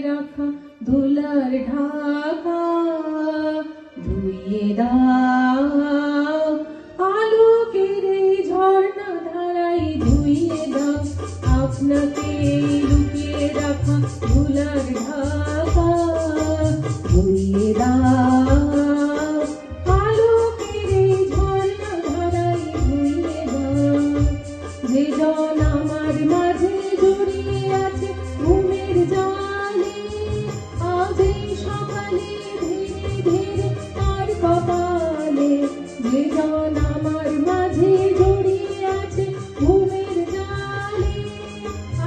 রাখা ধুলার ঢাকা ধুইয়ে দাও, আলোকের এই ঝর্ণা ধারায় ধুইয়ে দাও, আপনাকে লুকিয়ে রাখা ধুলার ঢাকা ধুইয়ে দাও, আলোকের এই ঝর্ণা ধারায় ধুইয়ে দাও। যে জন আমার মাঝে জড়িয়ে আছে ঘুমের জালে, আজ এই সকালে ধীরে ধীরে তার কপালে, যে জন আমার মাঝে জড়িয়ে আছে ঘুমের জালে,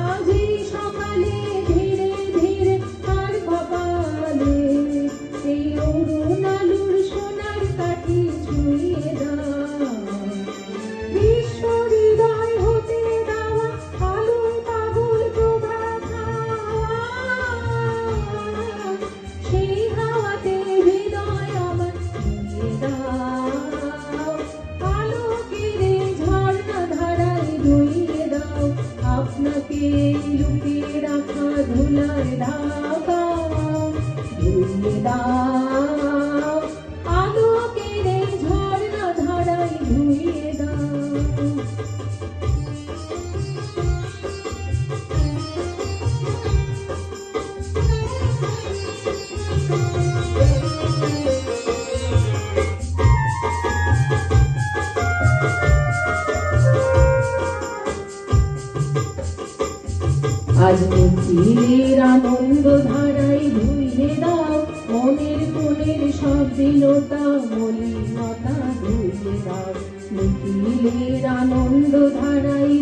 আজ এই সকালে ধীরে ধীরে তার কপালে, এই অরুণ আলোর সোনার কাঠি ছুঁয়ে দাও, বিশ্ব হৃদয় হতে দেওয়া আলোয় পাগল প্রভাত হাওয়া, সেই হাওয়াতে হৃদয় আমার ধুইয়ে দাও, আলোকের এই ঝর্ণা ধারায় ধুইয়ে দাও, আপনাকে লুকিয়ে রাখা ধুলার ঢাকা ধুইয়ে দাও, আলোকের এই ঝর্ণা ধারায় ধুইয়ে দাও। আজ মিছিলের আনন্দ ধারায় ধুইয়ে দাও, মনের কোণের সব দীনতা মলিনতা ধুইয়ে দাও, মিছিলের আনন্দ ধারায়